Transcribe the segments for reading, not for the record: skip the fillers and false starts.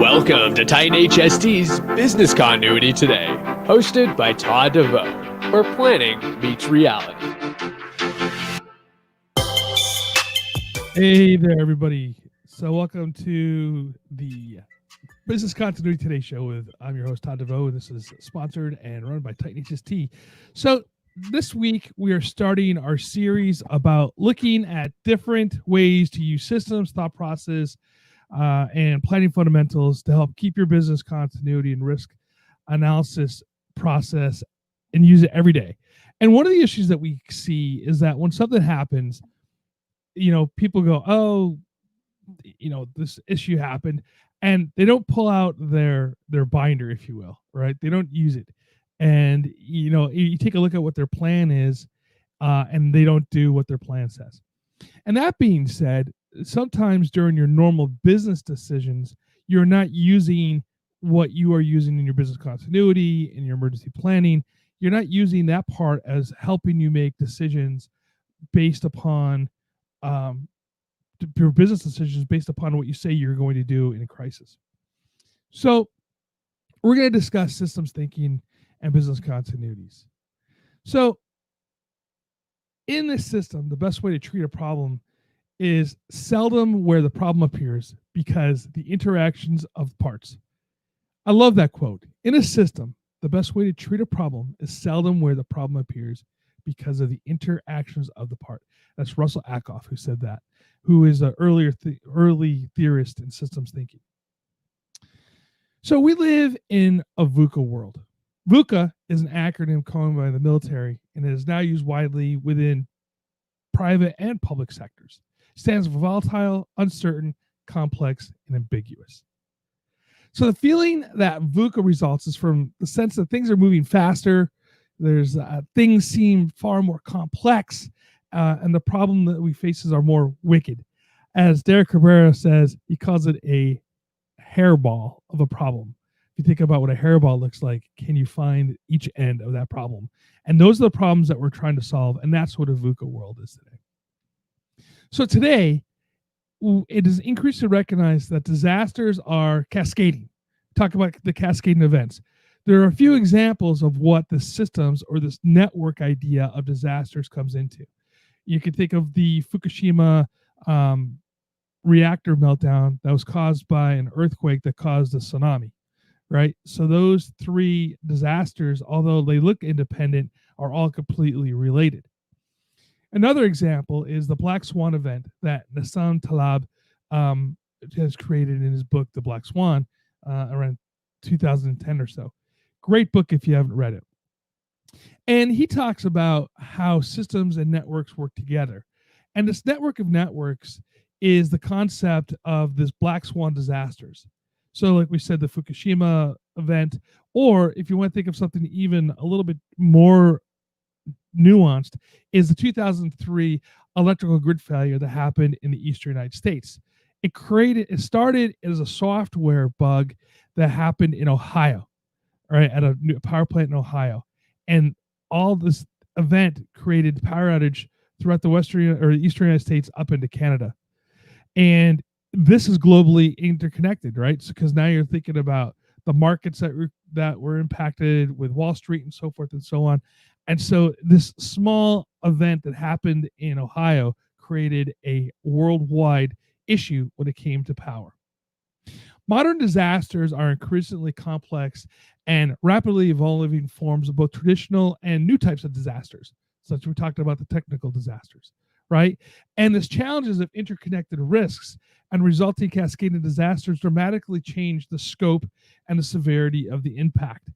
Welcome to Titan HST's Business Continuity Today, hosted by Todd DeVoe, where planning meets reality. Hey there, everybody. So welcome to the Business Continuity Today show I'm your host, Todd DeVoe. This is sponsored and run by Titan HST. So this week, we are starting our series about looking at different ways to use systems, thought process, and planning fundamentals to help keep your business continuity and risk analysis process and use it every day. And one of the issues that we see is that when something happens, people go, oh, this issue happened, and they don't pull out their binder, if you will, right? They don't use it. And, you take a look at what their plan is, and they don't do what their plan says. And that being said, sometimes during your normal business decisions, you're not using what you are using in your business continuity, in your emergency planning. You're not using that part as helping you make decisions based upon your business decisions based upon what you say you're going to do in a crisis. So we're going to discuss systems thinking and business continuities. So in this system, the best way to treat a problem is seldom where the problem appears, because the interactions of parts. I love that quote. In a system, the best way to treat a problem is seldom where the problem appears, because of the interactions of the part. That's Russell Ackoff who said that, who is an early theorist in systems thinking. So we live in a VUCA world. VUCA is an acronym coined by the military, and it is now used widely within private and public sectors. It stands for volatile, uncertain, complex, and ambiguous. So the feeling that VUCA results is from the sense that things are moving faster, things seem far more complex, and the problem that we face are more wicked. As Derek Cabrera says, he calls it a hairball of a problem. If you think about what a hairball looks like, can you find each end of that problem? And those are the problems that we're trying to solve, and that's what a VUCA world is today. So today, it is increasingly recognized that disasters are cascading. Talk about the cascading events. There are a few examples of what the systems or this network idea of disasters comes into. You can think of the Fukushima reactor meltdown that was caused by an earthquake that caused a tsunami, right? So those three disasters, although they look independent, are all completely related. Another example is the Black Swan event that Nassim Taleb has created in his book, The Black Swan, around 2010 or so. Great book if you haven't read it. And he talks about how systems and networks work together. And this network of networks is the concept of this Black Swan disasters. So like we said, the Fukushima event, or if you want to think of something even a little bit more nuanced, is the 2003 electrical grid failure that happened in the eastern United States. It started as a software bug that happened in Ohio, right, at a power plant in Ohio. And all this event created power outage throughout the eastern United States up into Canada. And this is globally interconnected, right? Because now you're thinking about the markets that were impacted with Wall Street and so forth and so on. And so this small event that happened in Ohio created a worldwide issue when it came to power. Modern disasters are increasingly complex and rapidly evolving forms of both traditional and new types of disasters, such as we talked about the technical disasters, right? And this challenges of interconnected risks and resulting cascading disasters dramatically change the scope and the severity of the impact.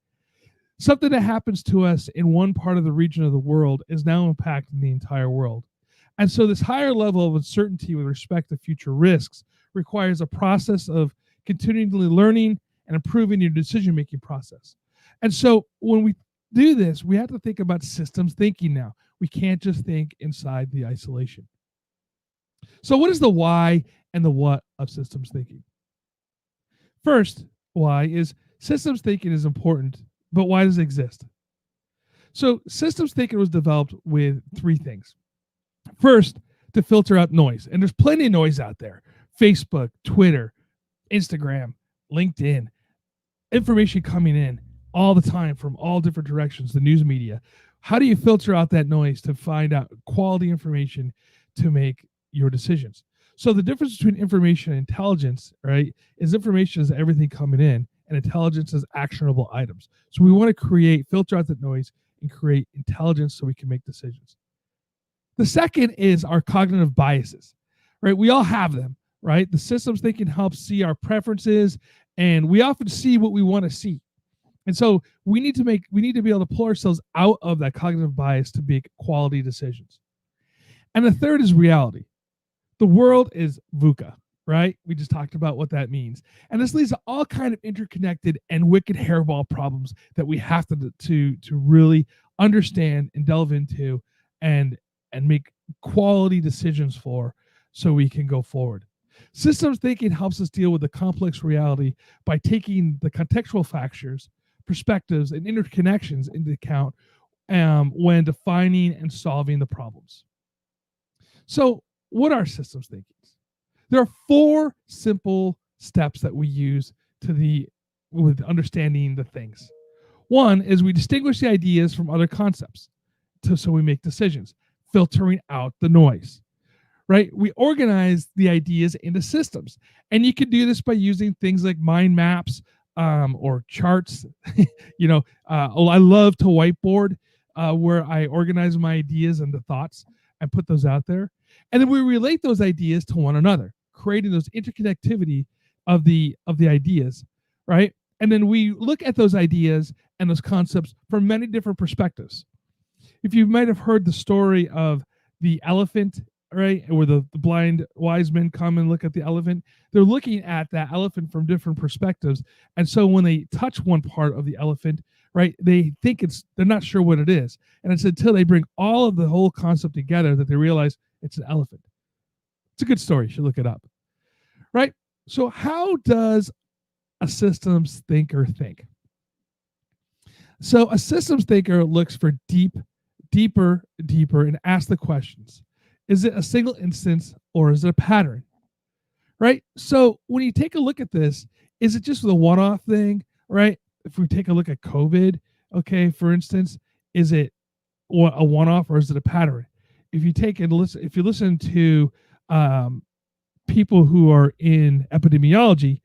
Something that happens to us in one part of the region of the world is now impacting the entire world. And so this higher level of uncertainty with respect to future risks requires a process of continually learning and improving your decision-making process. And so when we do this, we have to think about systems thinking now. We can't just think inside the isolation. So what is the why and the what of systems thinking? First, why is systems thinking is important, but why does it exist? So systems thinking was developed with three things. First, to filter out noise. And there's plenty of noise out there, Facebook, Twitter, Instagram, LinkedIn, information coming in all the time from all different directions, the news media. How do you filter out that noise to find out quality information to make your decisions? So the difference between information and intelligence, right, is information is everything coming in, and intelligence is actionable items. So we want to filter out the noise and create intelligence so we can make decisions. The second is our cognitive biases, right? We all have them, right? The systems thinking helps see our preferences, and we often see what we want to see. And so we need to be able to pull ourselves out of that cognitive bias to make quality decisions. And the third is reality. The world is VUCA, right? We just talked about what that means. And this leads to all kind of interconnected and wicked hairball problems that we have to really understand and delve into and make quality decisions for so we can go forward. Systems thinking helps us deal with the complex reality by taking the contextual factors, perspectives, and interconnections into account when defining and solving the problems. So, what are systems thinking? There are 4 simple steps that we use with understanding the things. One is we distinguish the ideas from other concepts so we make decisions, filtering out the noise. Right? We organize the ideas into systems. And you can do this by using things like mind maps or charts. I love to whiteboard where I organize my ideas and the thoughts and put those out there. And then we relate those ideas to one another, creating those interconnectivity of the ideas, right? And then we look at those ideas and those concepts from many different perspectives. If you might have heard the story of the elephant, right, where the blind wise men come and look at the elephant, they're looking at that elephant from different perspectives. And so when they touch one part of the elephant, right, they think they're not sure what it is. And it's until they bring all of the whole concept together that they realize it's an elephant. It's a good story. You should look it up. Right? So how does a systems thinker think? So a systems thinker looks for deeper, and asks the questions. Is it a single instance or is it a pattern? Right? So when you take a look at this, is it just a one-off thing? Right? If we take a look at COVID, okay, for instance, is it a one-off or is it a pattern? If you listen to people who are in epidemiology,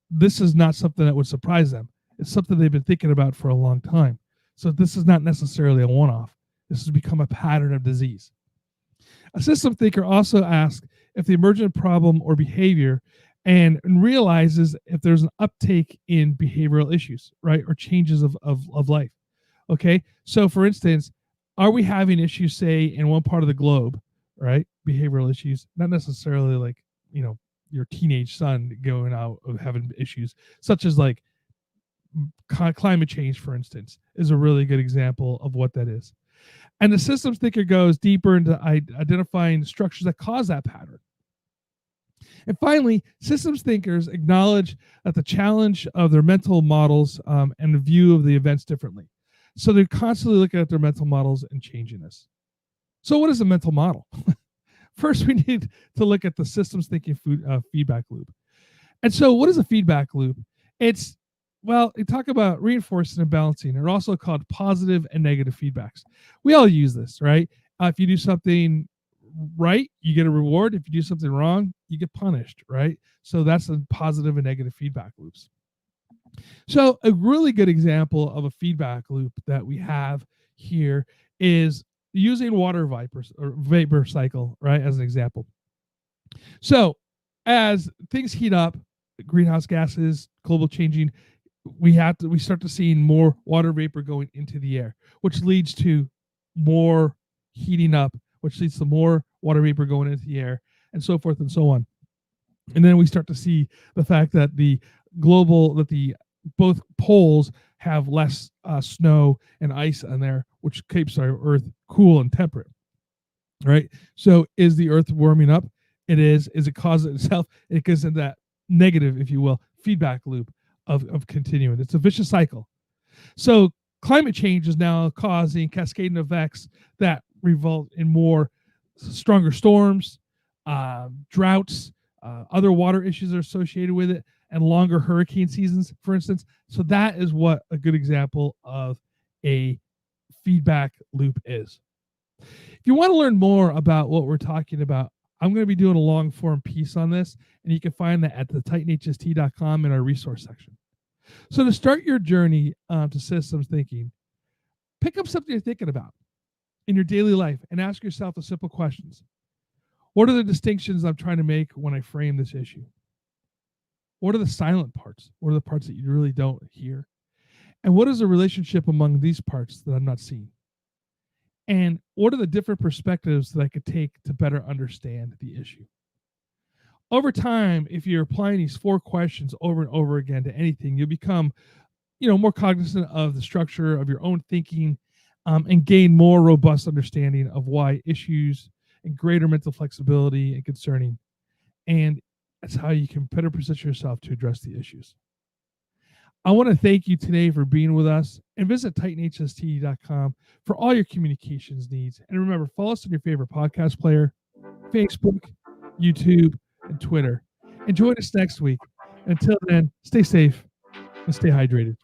this is not something that would surprise them. It's something they've been thinking about for a long time. So this is not necessarily a one-off. This has become a pattern of disease. A system thinker also asks if the emergent problem or behavior and realizes if there's an uptake in behavioral issues, right, or changes of life. Okay, so for instance, are we having issues, say, in one part of the globe, right, behavioral issues, not necessarily like, your teenage son going out of having issues, such as like climate change, for instance, is a really good example of what that is. And the systems thinker goes deeper into identifying structures that cause that pattern. And finally, systems thinkers acknowledge that the challenge of their mental models and the view of the events differently. So they're constantly looking at their mental models and changing this. So what is a mental model? First, we need to look at the systems thinking feedback loop. And so what is a feedback loop? We talk about reinforcing and balancing. They're also called positive and negative feedbacks. We all use this, right? If you do something right, you get a reward. If you do something wrong, you get punished, right? So that's the positive and negative feedback loops. So a really good example of a feedback loop that we have here is using water vapor cycle, right, as an example. So as things heat up, greenhouse gases, global changing, we start to see more water vapor going into the air, which leads to more heating up, which leads to more water vapor going into the air, and so forth and so on. And then we start to see the fact that both poles have less snow and ice on there, which keeps our Earth cool and temperate. Right? So is the Earth warming up? It is. Is it causing itself? It goes into that negative, if you will, feedback loop of continuing. It's a vicious cycle. So climate change is now causing cascading effects that result in more stronger storms, droughts, other water issues are associated with it, and longer hurricane seasons, for instance. So that is what a good example of a feedback loop is. If you want to learn more about what we're talking about, I'm going to be doing a long form piece on this, and you can find that at thetitanhst.com in our resource section. So to start your journey to systems thinking, pick up something you're thinking about in your daily life and ask yourself the simple questions. What are the distinctions I'm trying to make when I frame this issue? What are the silent parts? What are the parts that you really don't hear? And what is the relationship among these parts that I'm not seeing? And what are the different perspectives that I could take to better understand the issue? Over time, if you're applying these 4 questions over and over again to anything, you'll become, more cognizant of the structure of your own thinking, and gain more robust understanding of why issues and greater mental flexibility and concerning. And that's how you can better position yourself to address the issues. I want to thank you today for being with us, and visit titanhst.com for all your communications needs. And remember, follow us on your favorite podcast player, Facebook, YouTube, and Twitter. And join us next week. Until then, stay safe and stay hydrated.